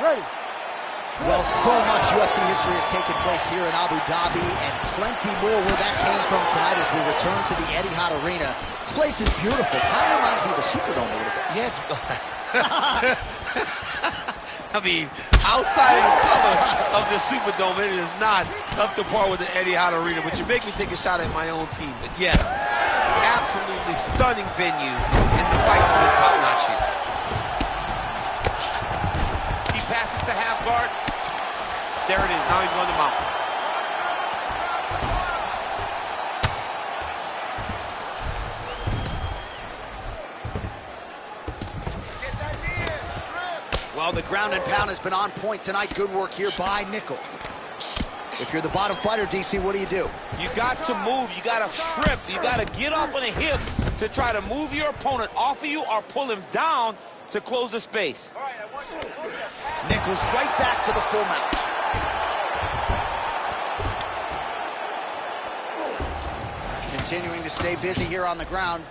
Well, so much UFC history has taken place here in Abu Dhabi, and plenty more where that came from tonight as we return to the Etihad Arena. This place is beautiful. Kind of reminds me of the Superdome a little bit. Yeah. I mean, outside of the color of the Superdome, it is not up to par with the Etihad Arena, but you make me take a shot at my own team. But yes, absolutely stunning venue, and the fights have been top-notch here. He passes to half guard. There it is. Now he's going to mount. Well, the ground and pound has been on point tonight. Good work here by Nickal. If you're the bottom fighter, DC, what do? You got to move. You got to shrimp. You got to get up on a hip to try to move your opponent off of you or pull him down to close the space. Nickal's right back to the full mount. Continuing to stay busy here on the ground.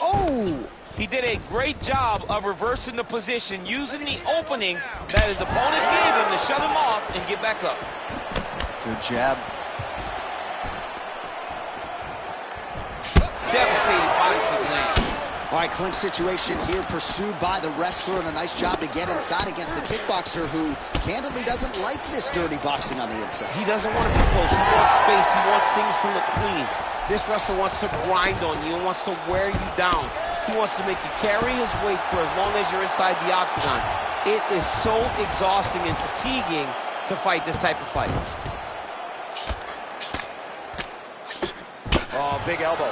Oh! He did a great job of reversing the position, using the opening that his opponent gave him to shut him off and get back up. Good jab. Devastating body kick land. All right, clinch situation here, pursued by the wrestler, and a nice job to get inside against the kickboxer, who candidly doesn't like this dirty boxing on the inside. He doesn't want to be close. He wants space. He wants things to look clean. This wrestler wants to grind on you and wants to wear you down. He wants to make you carry his weight for as long as you're inside the octagon. It is so exhausting and fatiguing to fight this type of fight. Oh, big elbow.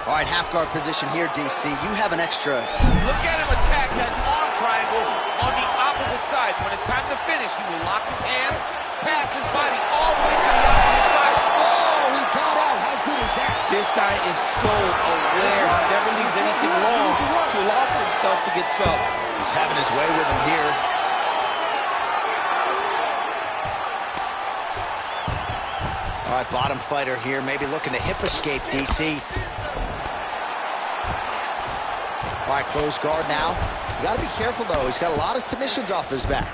All right, half guard position here, DC. You have an extra. Look at him attack that arm triangle on the opposite side. When it's time to finish, he will lock his hands, pass his body all the way to the opposite side. Oh, he got out. How good is that? This guy is so aware. He never leaves anything wrong to allow for himself to get subbed. He's having his way with him here. All right, bottom fighter here, maybe looking to hip escape, DC. All right, closed guard now. You got to be careful, though. He's got a lot of submissions off his back.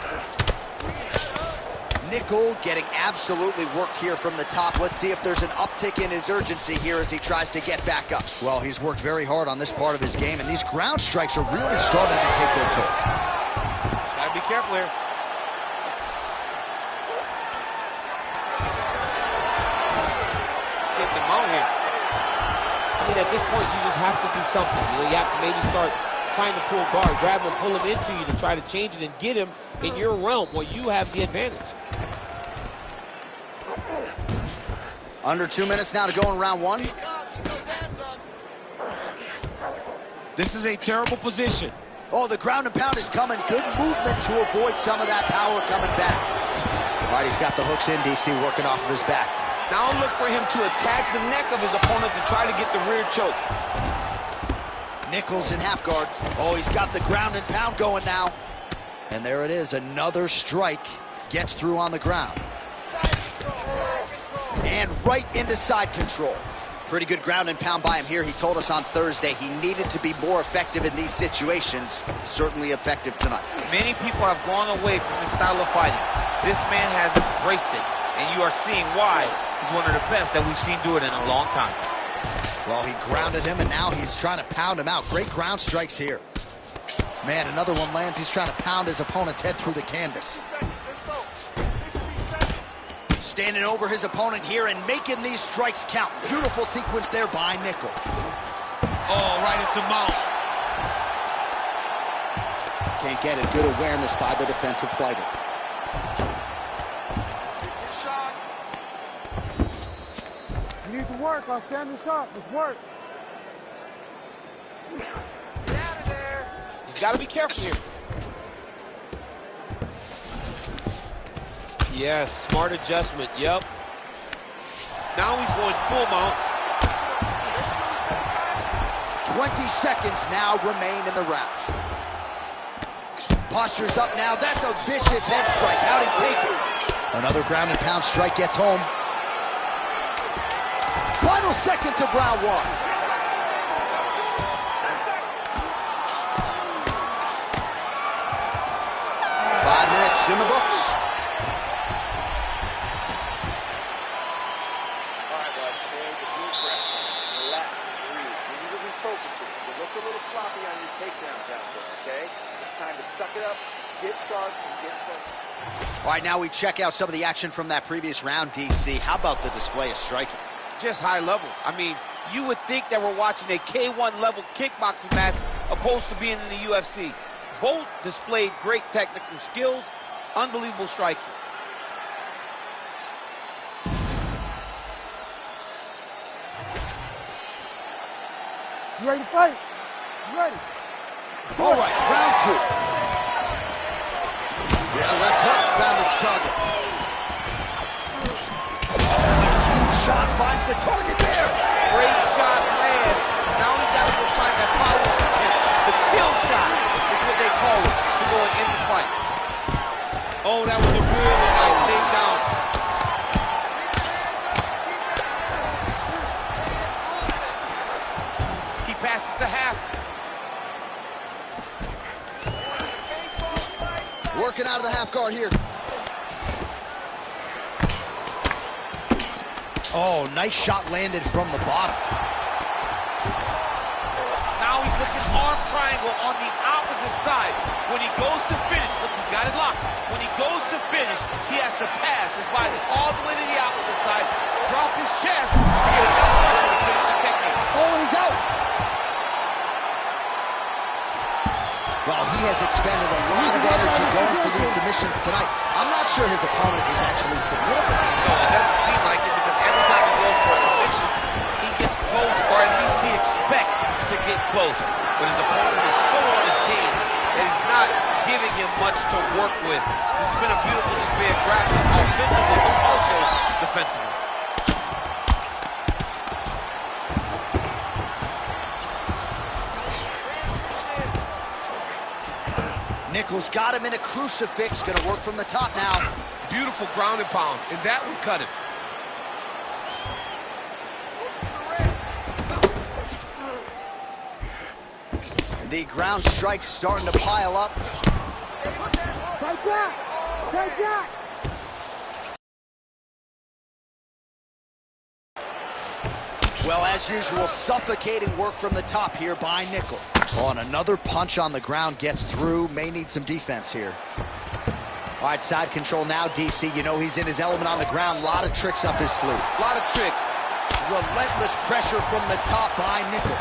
Nickal getting absolutely worked here from the top. Let's see if there's an uptick in his urgency here as he tries to get back up. Well, he's worked very hard on this part of his game, and these ground strikes are really starting to take their toll. Gotta be careful here. Get them out here. I mean, at this point, you just have to do something. You know, you have to maybe start trying to pull guard, grab him, pull him into you to try to change it and get him in your realm where you have the advantage. Under 2 minutes now to go in round one. This is a terrible position. Oh, the ground and pound is coming. Good movement to avoid some of that power coming back. All right, he's got the hooks in, DC, working off of his back. Now look for him to attack the neck of his opponent to try to get the rear choke. Nickal's in half guard. Oh, he's got the ground and pound going now. And there it is, another strike gets through on the ground. And right into side control. Pretty good ground and pound by him here. He told us on Thursday he needed to be more effective in these situations. Certainly effective tonight. Many people have gone away from this style of fighting. This man has embraced it, and you are seeing why he's one of the best that we've seen do it in a long time. Well, he grounded him, and now he's trying to pound him out. Great ground strikes here. Man, another one lands. He's trying to pound his opponent's head through the canvas. Standing over his opponent here and making these strikes count. Beautiful sequence there by Nickal. Oh, right into mount. Can't get it. Good awareness by the defensive fighter. You need to work. I'll stand this up. Let's work. Get out of there. He's got to be careful here. Yes, smart adjustment. Yep. Now he's going full mount. 20 seconds now remain in the round. Posture's up now. That's a vicious head strike. How'd he take it? Another ground and pound strike gets home. Final seconds of round one. It's in the books. All right, bud, take a deep breath. Relax, breathe. We need to refocus it. You looked a little sloppy on your takedowns out there, okay? It's time to suck it up, get sharp, and get focused. All right, now we check out some of the action from that previous round, DC. How about the display of striking? Just high level. I mean, you would think that we're watching a K1 level kickboxing match opposed to being in the UFC. Both displayed great technical skills, unbelievable striking. You ready to fight? You ready? All right, round 2. Yeah, left hook found its target. Huge shot finds the target there. Great shot lands. Now he's got to go find that follow-up kick. The kill shot is what they call it to go and end the fight. Oh, that was a really nice takedown. He passes to half. Working out of the half guard here. Oh, nice shot landed from the bottom. Now he's looking arm triangle on the opposite side. When he goes to finish, look, he's got it locked. When he goes to finish, he has to pass his body all the way to the opposite side, drop his chest to get enough pressure to finish his technique. Oh, and he's out. Well, he has expended a lot of energy going for these submissions tonight. I'm not sure his opponent is actually submittable. No, it doesn't seem like it, because every time he goes for a submission, he gets close, or at least he expects to get close. But his opponent is so on his game that he's not giving him much to work with. This has been a beautiful display of grappling, offensively, but also defensively. Nickal got him in a crucifix. Gonna work from the top now. Beautiful ground and pound, and that would cut him. The ground strikes starting to pile up. Take that! Take that! Well, as usual, suffocating work from the top here by Nickal. Oh, and another punch on the ground gets through. May need some defense here. All right, side control now, DC. You know he's in his element on the ground. A lot of tricks up his sleeve. A lot of tricks. Relentless pressure from the top by Nickal.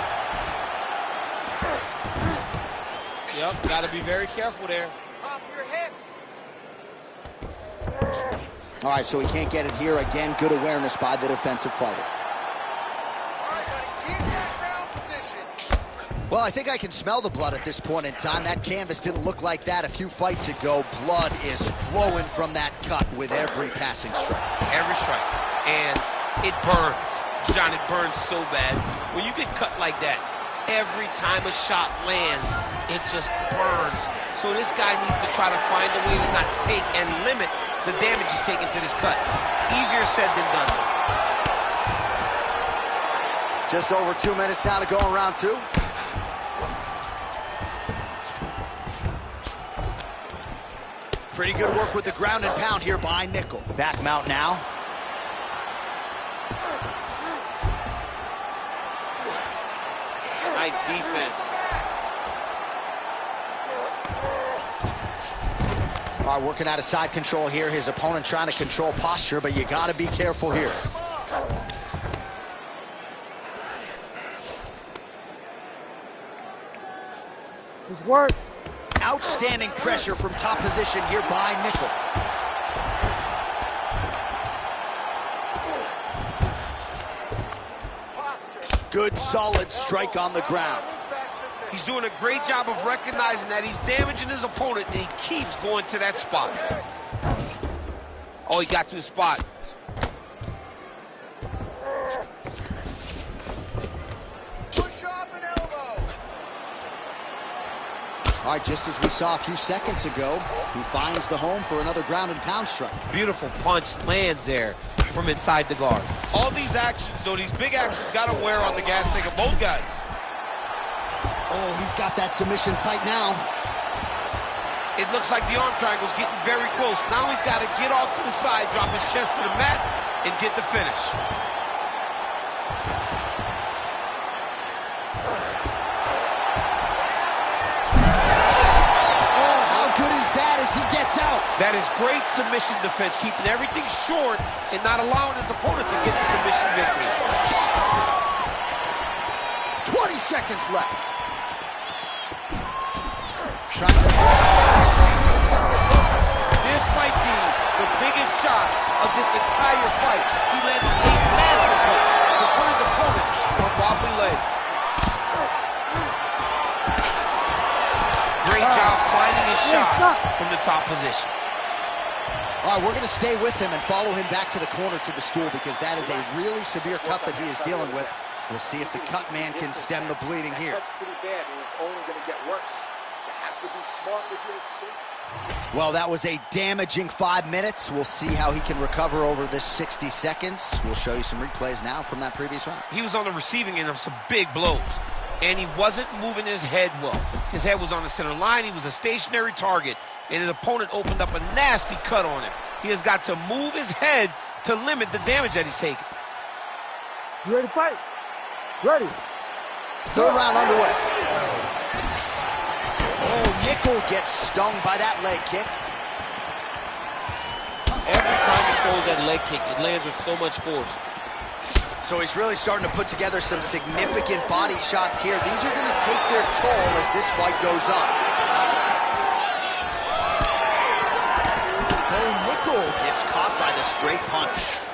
Yep, got to be very careful there. Pop your hips. All right, so he can't get it here. Again, good awareness by the defensive fighter. Well, I think I can smell the blood at this point in time. That canvas didn't look like that a few fights ago. Blood is flowing from that cut with every passing strike. Every strike. And it burns. John, it burns so bad. When you get cut like that, every time a shot lands, it just burns. So this guy needs to try to find a way to not take and limit the damage he's taking to this cut. Easier said than done. Just over 2 minutes now to go in round 2. Pretty good work with the ground and pound here by Nickal. Back mount now. Nice defense. All right, working out of side control here. His opponent trying to control posture, but you got to be careful here. It's work. Outstanding pressure from top position here by Nickal. Good, solid strike on the ground. He's doing a great job of recognizing that he's damaging his opponent, and he keeps going to that spot. Oh, he got to his spot. Push off an elbow. All right, just as we saw a few seconds ago, he finds the home for another ground and pound strike. Beautiful punch lands there from inside the guard. All these actions, though, these big actions, got to wear on the gas tank of both guys. Oh, he's got that submission tight now. It looks like the arm triangle's getting very close. Now he's got to get off to the side, drop his chest to the mat, and get the finish. Oh, how good is that as he gets out? That is great submission defense, keeping everything short and not allowing his opponent to get the submission victory. 20 seconds left. This might be the biggest shot of this entire fight. He landed a massive hook to put his opponent on wobbly legs. Great job finding his shot from the top position. All right, we're going to stay with him and follow him back to the corner to the stool because that is a really severe cut that he is dealing with. We'll see if the cut man can stem the bleeding here. That's pretty bad, and it's only going to get worse. You have to be smart with your experience. Well, that was a damaging 5 minutes. We'll see how he can recover over this 60 seconds. We'll show you some replays now from that previous round. He was on the receiving end of some big blows, and he wasn't moving his head well. His head was on the center line. He was a stationary target, and his opponent opened up a nasty cut on him. He has got to move his head to limit the damage that he's taking. You ready to fight? Ready. Third round underway. Oh, Nickal gets stung by that leg kick. Every time he throws that leg kick, it lands with so much force. So he's really starting to put together some significant body shots here. These are going to take their toll as this fight goes on. Bo Nickal gets caught by the straight punch.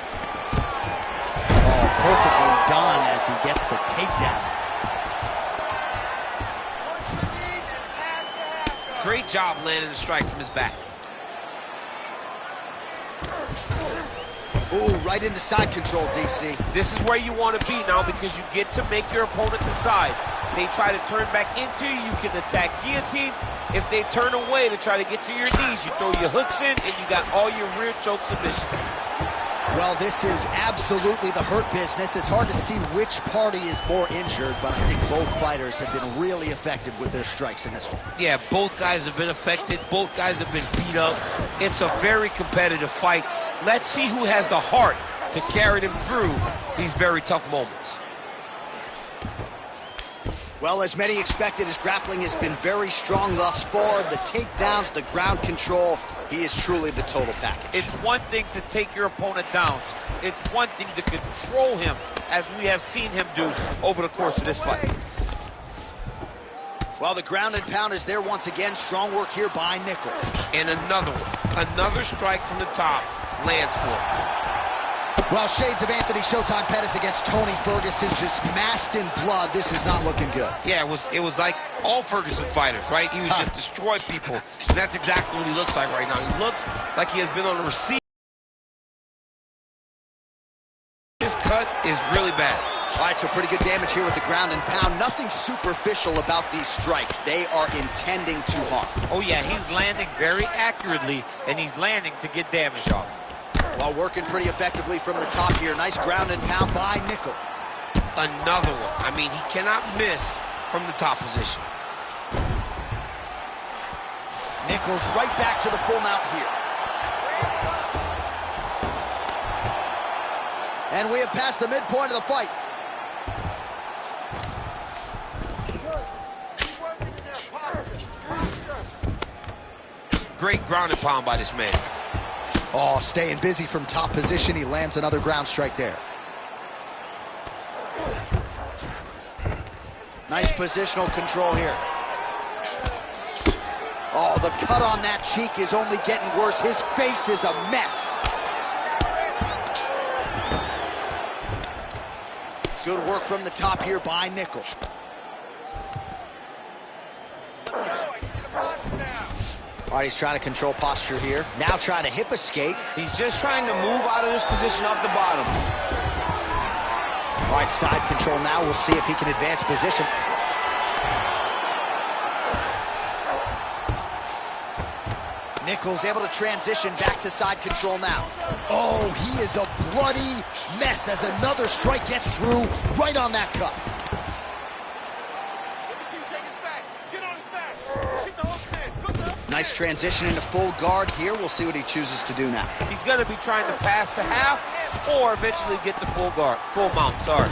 Oh, perfectly done as he gets the takedown. Great job landing the strike from his back. Ooh, right into side control, DC. This is where you want to be now because you get to make your opponent decide. They try to turn back into you, you can attack guillotine. If they turn away to try to get to your knees, you throw your hooks in and you got all your rear choke submissions. Well, this is absolutely the hurt business. It's hard to see which party is more injured, but I think both fighters have been really effective with their strikes in this one. Yeah, both guys have been affected. Both guys have been beat up. It's a very competitive fight. Let's see who has the heart to carry them through these very tough moments. Well, as many expected, his grappling has been very strong thus far. The takedowns, the ground control, he is truly the total package. It's one thing to take your opponent down. It's one thing to control him, as we have seen him do over the course of this fight. Well, the ground and pound is there once again. Strong work here by Nickal. And another one. Another strike from the top lands for him. Well, shades of Anthony Showtime Pettis against Tony Ferguson, just masked in blood. This is not looking good. Yeah, it was like all Ferguson fighters, right? He was just destroy people. And that's exactly what he looks like right now. He looks like he has been on the receiving. This cut is really bad. All right, so pretty good damage here with the ground and pound. Nothing superficial about these strikes. They are intending to harm. Oh, yeah, he's landing very accurately, and he's landing to get damage off. While working pretty effectively from the top here. Nice ground and pound by Nickal. Another one. I mean, he cannot miss from the top position. Nickal's right back to the full mount here. And we have passed the midpoint of the fight. Great ground and pound by this man. Oh, staying busy from top position. He lands another ground strike there. Nice positional control here. Oh, the cut on that cheek is only getting worse. His face is a mess. Good work from the top here by Nickal. All right, he's trying to control posture here. Now trying to hip escape. He's just trying to move out of this position up the bottom. All right, side control now. We'll see if he can advance position. Nickal's able to transition back to side control now. Oh, he is a bloody mess as another strike gets through right on that cut. Nice transition into full guard here. We'll see what he chooses to do now. He's going to be trying to pass to half or eventually get to full guard, full mount, sorry.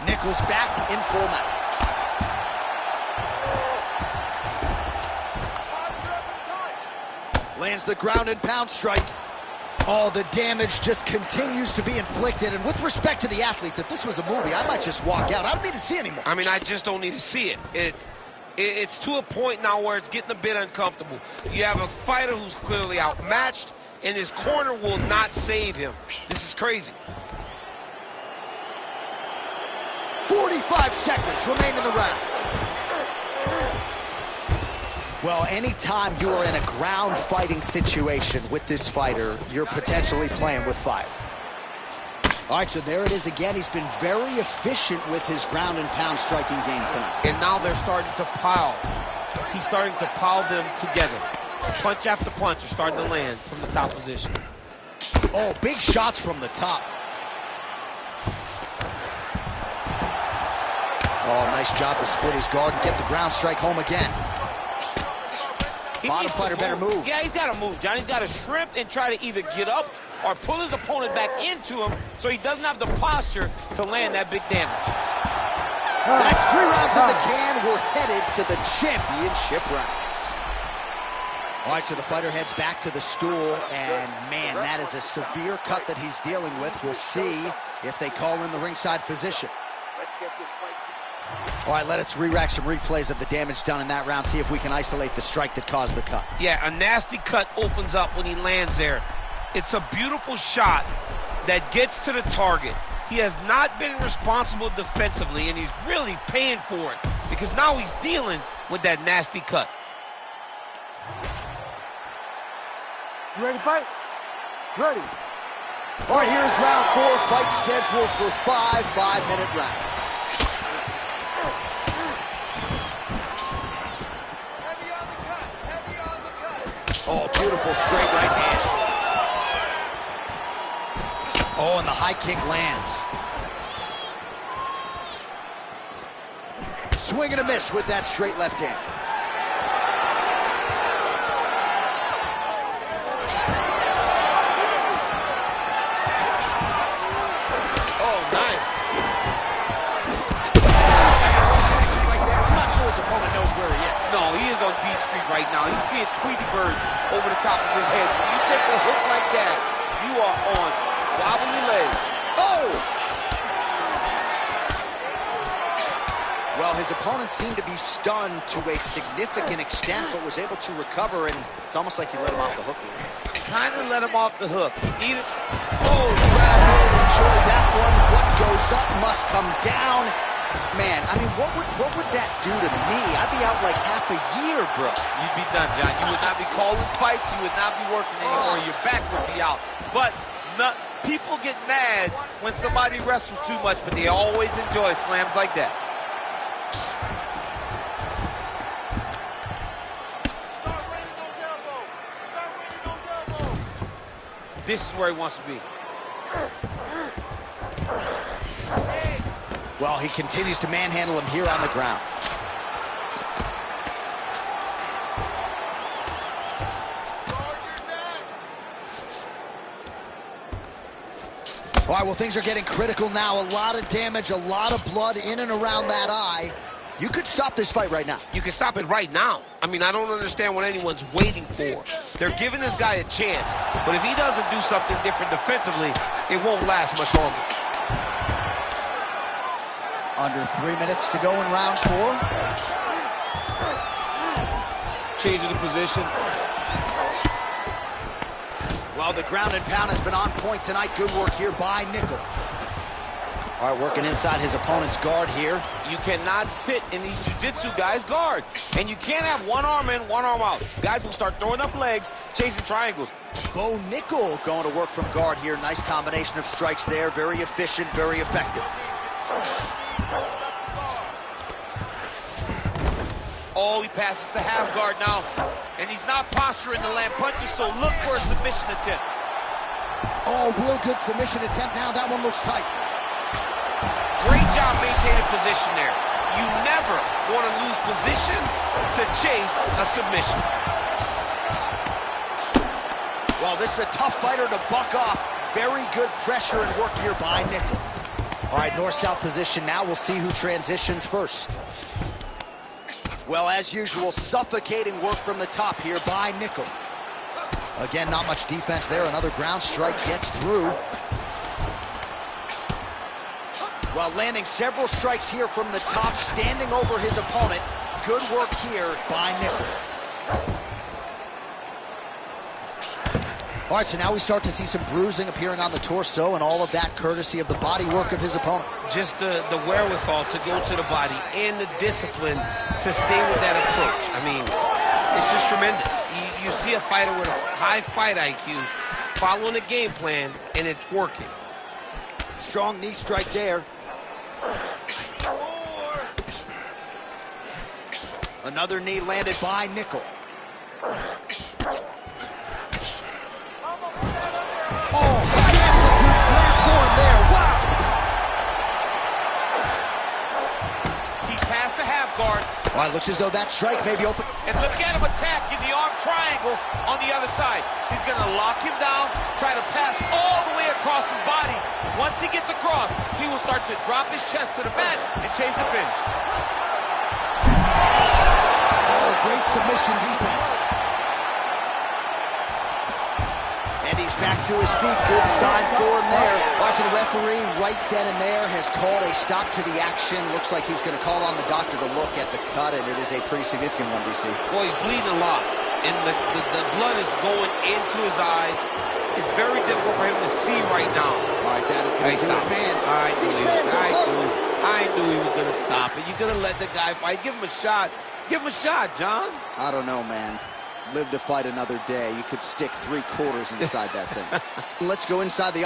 Nickal back in full mount. Lands the ground and pound strike. Oh, the damage just continues to be inflicted. And with respect to the athletes, if this was a movie, I might just walk out. I don't need to see anymore. I mean, I just don't need to see it. It's to a point now where it's getting a bit uncomfortable. You have a fighter who's clearly outmatched, and his corner will not save him. This is crazy. 45 seconds remain in the round. Well, anytime you are in a ground fighting situation with this fighter, you're potentially playing with fire. All right, so there it is again. He's been very efficient with his ground and pound striking game tonight. And now they're starting to pile. He's starting to pile them together. Punch after punch are starting to land from the top position. Oh, big shots from the top. Oh, nice job to split his guard and get the ground strike home again. Bottom fighter better move. Yeah, he's got to move, John. He's got to shrimp and try to either get up or pull his opponent back into him so he doesn't have the posture to land that big damage. That's 3 rounds in the can. We're headed to the championship rounds. All right, so the fighter heads back to the stool, and man, that is a severe cut that he's dealing with. We'll see if they call in the ringside physician. Let's get this fight. All right, let us re-rack some replays of the damage done in that round, see if we can isolate the strike that caused the cut. Yeah, a nasty cut opens up when he lands there. It's a beautiful shot that gets to the target. He has not been responsible defensively, and he's really paying for it because now he's dealing with that nasty cut. You ready to fight? Ready. All right, here's round 4, fight scheduled for 5 5-minute rounds. Oh, beautiful straight right hand. Oh, and the high kick lands. Swing and a miss with that straight left hand. Oh, nice. Like that. I'm not sure his opponent knows where he is. No, he is on Beach Street right now. He's seeing Tweety Bird over the top of his head. When you take a hook like that, you are on wobbly legs. Oh! Well, his opponent seemed to be stunned to a significant extent, but was able to recover, and it's almost like he let him off the hook. Kind of let him off the hook. He needed... Oh, the crowd really enjoyed that one. What goes up must come down. Man, I mean, what would that do to me? I'd be out like half a year, bro. You'd be done, John. You would not be calling fights. You would not be working anymore. Your back would be out. But people get mad when somebody wrestles too much, but they always enjoy slams like that. Start raining those elbows. Start raining those elbows. This is where he wants to be. Well, he continues to manhandle him here on the ground. All right, well, things are getting critical now. A lot of damage, a lot of blood in and around that eye. You could stop this fight right now. You can stop it right now. I mean, I don't understand what anyone's waiting for. They're giving this guy a chance, but if he doesn't do something different defensively, it won't last much longer. Under 3 minutes to go in round 4. Change of the position. Well, the ground and pound has been on point tonight. Good work here by Nickal. All right, working inside his opponent's guard here. You cannot sit in these jiu-jitsu guys' guard. And you can't have one arm in, one arm out. Guys will start throwing up legs, chasing triangles. Bo Nickal going to work from guard here. Nice combination of strikes there. Very efficient, very effective. Oh, he passes the half guard now. And he's not posturing to land punches, so look for a submission attempt. Oh, real good submission attempt now. That one looks tight. Great job maintaining position there. You never want to lose position to chase a submission. Well, this is a tough fighter to buck off. Very good pressure and work here by Nickal. All right, north-south position now. We'll see who transitions first. Well, as usual, suffocating work from the top here by Nickal. Again, not much defense there. Another ground strike gets through. Well, landing several strikes here from the top, standing over his opponent. Good work here by Nickal. All right, so now we start to see some bruising appearing on the torso, and all of that courtesy of the body work of his opponent. Just the wherewithal to go to the body and the discipline to stay with that approach. I mean, it's just tremendous. You see a fighter with a high fight IQ following a game plan, and it's working. Strong knee strike there. Another knee landed by Nickal. Oh, high amplitude slam form there. Wow! He passed the half guard. All right, looks as though that strike may be open. And look at him attacking the arm triangle on the other side. He's going to lock him down, try to pass all the way across his body. Once he gets across, he will start to drop his chest to the mat and chase the finish. Oh, great submission defense. And he's back to his feet. Good sign for him there. Watching the referee right then and there has called a stop to the action. Looks like he's going to call on the doctor to look at the cut, and it is a pretty significant one, DC. Boy, he's bleeding a lot, and the blood is going into his eyes. It's very difficult for him to see right now. All right, that is going to do it, man. I knew he was going to stop it. You're going to let the guy fight. Give him a shot. Give him a shot, John. I don't know, man. Live to fight another day. You could stick 3/4 inside that thing. Let's go inside the